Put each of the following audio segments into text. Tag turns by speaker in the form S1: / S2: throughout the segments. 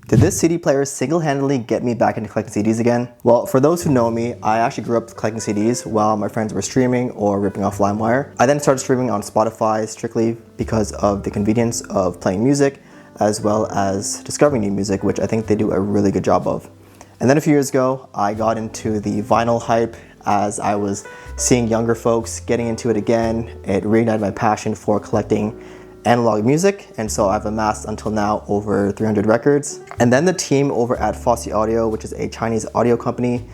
S1: Did this CD player single-handedly get me back into collecting CDs again? Well, for those who know me, I actually grew up collecting CDs while my friends were streaming or ripping off LimeWire. I then started streaming on Spotify strictly because of the convenience of playing music as well as discovering new music, which I think they do a really good job of. And then a few years ago, I got into the vinyl hype as I was seeing younger folks getting into it again. It reignited my passion for collecting analog music, and so I've amassed until now over 300 records. And then the team over at Fosi Audio, which is a Chinese audio company,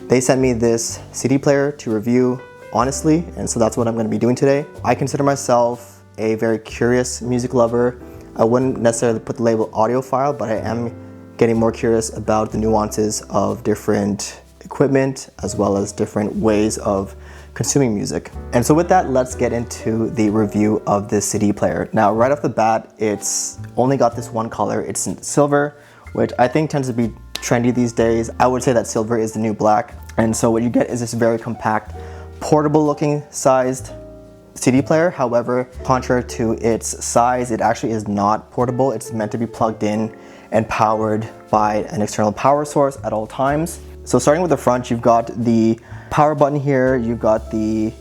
S1: they sent me this CD player to review honestly, and so that's what I'm going to be doing today. I consider myself a very curious music lover. I wouldn't necessarily put the label audiophile, but I am getting more curious about the nuances of different equipment as well as different ways of consuming music. And so with that, let's get into the review of this CD player. Now, right off the bat, it's only got this one color. It's in silver, which I think tends to be trendy these days. I would say that silver is the new black. And so what you get is this very compact, portable looking sized CD player. However, contrary to its size, it actually is not portable. It's meant to be plugged in and powered by an external power source at all times. So starting with the front, you've got the power button here, you've got the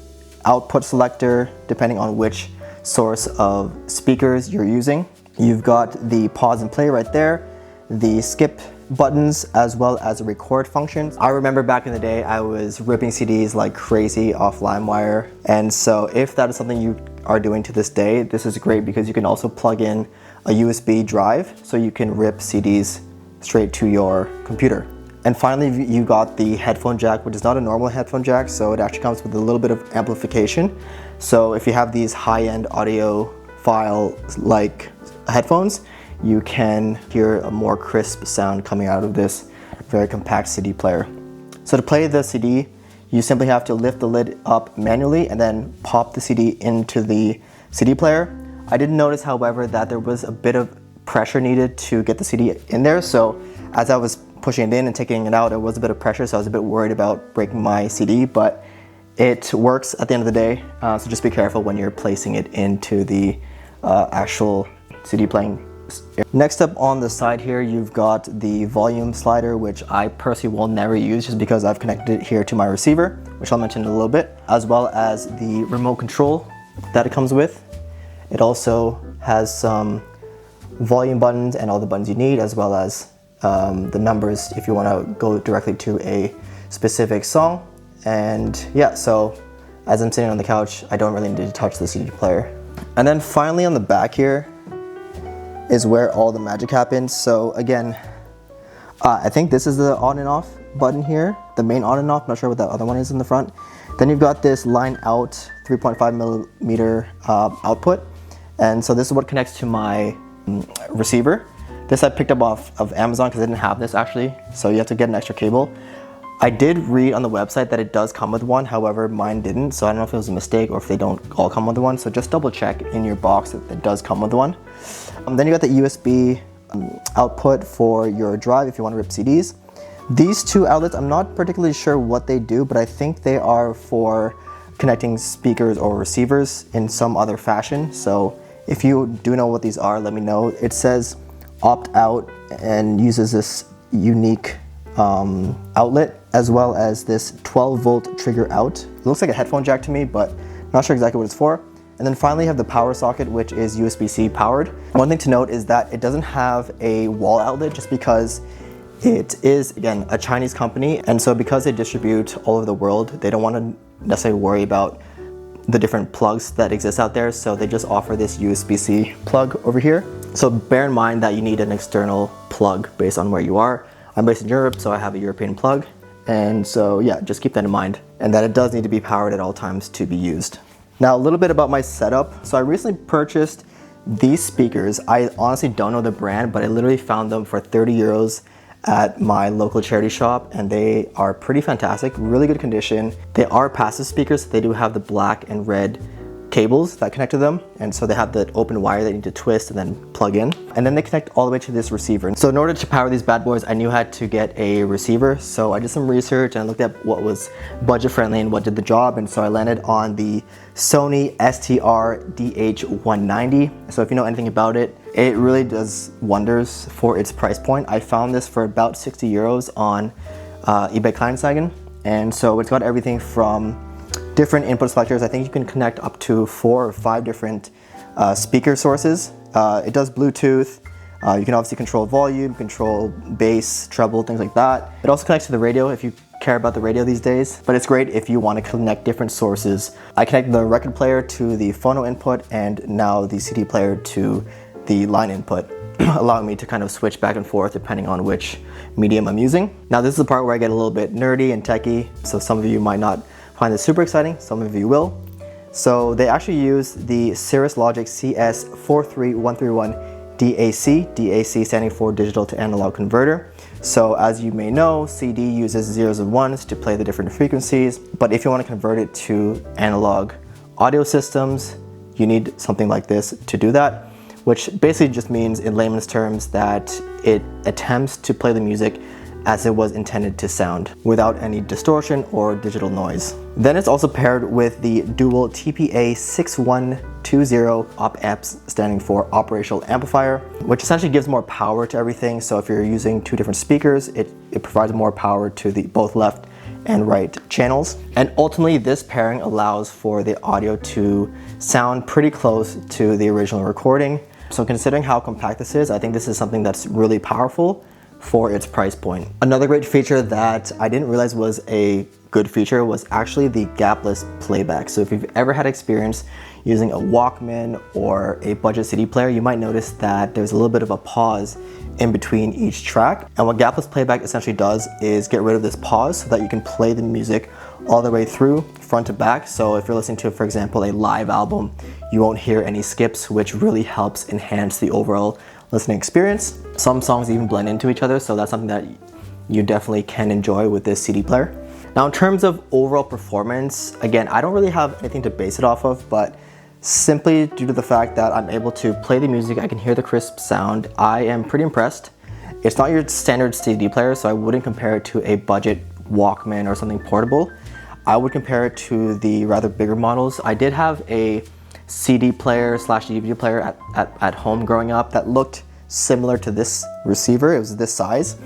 S1: output selector depending on which source of speakers you're using. You've got the pause and play right there, the skip buttons, as well as the record functions. I remember back in the day, I was ripping CDs like crazy off LimeWire. And so if that is something you are doing to this day, this is great because you can also plug in a USB drive so you can rip CDs straight to your computer. And finally, you got the headphone jack, which is not a normal headphone jack, so it actually comes with a little bit of amplification. So if you have these high-end audiophile like headphones, you can hear a more crisp sound coming out of this very compact CD player. So to play the CD, you simply have to lift the lid up manually and then pop the CD into the CD player. I did notice, however, that there was a bit of pressure needed to get the CD in there. So as I was pushing it in and taking it out, there was a bit of pressure, so I was a bit worried about breaking my CD, but it works at the end of the day. So just be careful when you're placing it into the actual CD playing. Next up on the side here, you've got the volume slider, which I personally will never use just because I've connected it here to my receiver, which I'll mention in a little bit, as well as the remote control that it comes with. It also has some volume buttons and all the buttons you need, as well as the numbers if you want to go directly to a specific song. And yeah, so as I'm sitting on the couch, I don't really need to touch the CD player. And then finally on the back here is where all the magic happens. So again, I think this is the on and off button here, the main on and off. Not sure what that other one is in the front. Then you've got this line out 3.5 millimeter output. And so this is what connects to my receiver. This I picked up off of Amazon because I didn't have this actually, so you have to get an extra cable. I did read on the website that it does come with one, however mine didn't, so I don't know if it was a mistake or if they don't all come with one, so just double check in your box that it does come with one. Then you got the USB output for your drive if you want to rip CDs. These two outlets, I'm not particularly sure what they do, but I think they are for connecting speakers or receivers in some other fashion. So if you do know what these are, let me know. It says opt out and uses this unique outlet, as well as this 12 volt trigger out. It looks like a headphone jack to me, but not sure exactly what it's for. And then finally you have the power socket, which is USB-C powered. One thing to note is that it doesn't have a wall outlet just because it is, again, a Chinese company. And so because they distribute all over the world, they don't want to necessarily worry about the different plugs that exist out there. So they just offer this USB-C plug over here. So bear in mind that you need an external plug based on where you are. I'm based in Europe, so I have a European plug. And so yeah, just keep that in mind. And that it does need to be powered at all times to be used. Now a little bit about my setup. So I recently purchased these speakers. I honestly don't know the brand, but I literally found them for 30 euros at my local charity shop, and they are pretty fantastic, really good condition. They are passive speakers, so they do have the black and red cables that connect to them, and so they have the open wire that you need to twist and then plug in, and then they connect all the way to this receiver. So in order to power these bad boys, I knew I had to get a receiver, so I did some research and I looked at what was budget friendly and what did the job, and so I landed on the Sony STR DH190. So if you know anything about it, It really does wonders for its price point. I found this for about 60 euros on eBay Kleinanzeigen. And so it's got everything from different input selectors. I think you can connect up to 4 or 5 different speaker sources. It does Bluetooth. You can obviously control volume, control bass, treble, things like that. It also connects to the radio if you care about the radio these days, but it's great if you want to connect different sources. I connect the record player to the phono input and now the CD player to the line input, allowing me to kind of switch back and forth depending on which medium I'm using. Now this is the part where I get a little bit nerdy and techie, so some of you might not find this super exciting, some of you will. So they actually use the Cirrus Logic CS43131 DAC, DAC standing for digital to analog converter. So as you may know, CD uses zeros and ones to play the different frequencies, but if you want to convert it to analog audio systems, you need something like this to do that, which basically just means in layman's terms that it attempts to play the music as it was intended to sound without any distortion or digital noise. Then it's also paired with the dual TPA6120 Op-Amps, standing for operational amplifier, which essentially gives more power to everything. So if you're using 2 different speakers, it provides more power to the both left and right channels. And ultimately this pairing allows for the audio to sound pretty close to the original recording. So considering how compact this is, I think this is something that's really powerful for its price point. Another great feature that I didn't realize was a good feature was actually the gapless playback. So if you've ever had experience using a Walkman or a budget CD player, you might notice that there's a little bit of a pause in between each track. And what gapless playback essentially does is get rid of this pause so that you can play the music all the way through, front to back. So if you're listening to, for example, a live album, you won't hear any skips, which really helps enhance the overall listening experience. Some songs even blend into each other, so that's something that you definitely can enjoy with this CD player. Now in terms of overall performance, again, I don't really have anything to base it off of, but simply due to the fact that I'm able to play the music, I can hear the crisp sound, I am pretty impressed. It's not your standard CD player, so I wouldn't compare it to a budget Walkman or something portable. I would compare it to the rather bigger models. I did have a CD player slash DVD player at home growing up that looked similar to this receiver. It was this size,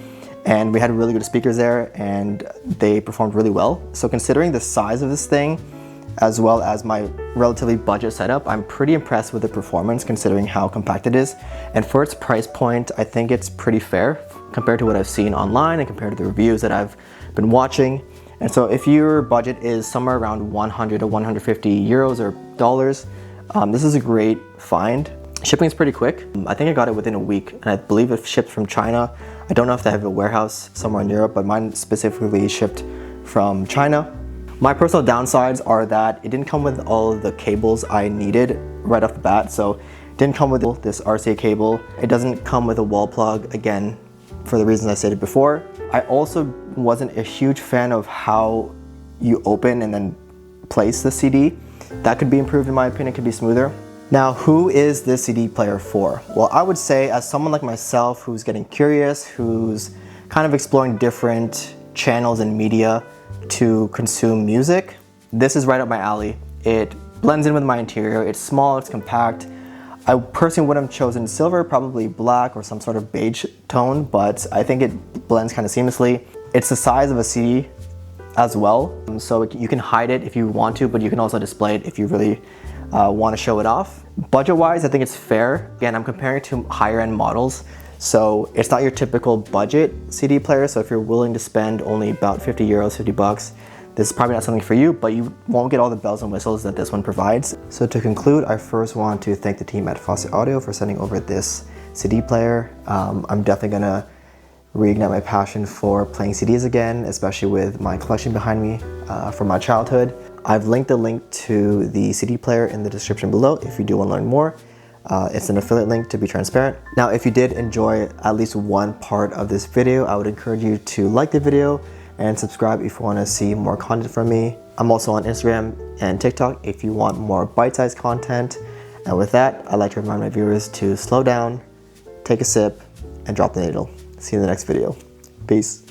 S1: and we had really good speakers there and they performed really well. So considering the size of this thing, as well as my relatively budget setup, I'm pretty impressed with the performance considering how compact it is. And for its price point, I think it's pretty fair compared to what I've seen online and compared to the reviews that I've been watching. And so if your budget is somewhere around 100 to 150 euros or dollars, this is a great find. Shipping is pretty quick. I think I got it within a week, and I believe it shipped from China. I don't know if they have a warehouse somewhere in Europe, but mine specifically shipped from China. My personal downsides are that it didn't come with all of the cables I needed right off the bat. So it didn't come with this RCA cable. It doesn't come with a wall plug, again, for the reasons I stated before. I also wasn't a huge fan of how you open and then place the CD. That could be improved in my opinion, could be smoother. Now, who is this CD player for? Well, I would say as someone like myself who's getting curious, who's kind of exploring different channels and media to consume music, this is right up my alley. It blends in with my interior, it's small, it's compact. I personally would have chosen silver, probably black or some sort of beige tone, but I think it blends kind of seamlessly. It's the size of a CD as well, so you can hide it if you want to, but you can also display it if you really want to show it off. Budget-wise, I think it's fair. Again, I'm comparing it to higher-end models, so it's not your typical budget CD player. So if you're willing to spend only about 50 euros, 50 bucks, this is probably not something for you, but you won't get all the bells and whistles that this one provides. So to conclude, I first want to thank the team at Fosi Audio for sending over this CD player. I'm definitely gonna reignite my passion for playing CDs again, especially with my collection behind me from my childhood. I've linked the link to the CD player in the description below if you do want to learn more. It's an affiliate link to be transparent. Now, if you did enjoy at least one part of this video, I would encourage you to like the video and subscribe if you want to see more content from me. I'm also on Instagram and TikTok if you want more bite-sized content. And with that, I'd like to remind my viewers to slow down, take a sip, and drop the needle. See you in the next video. Peace.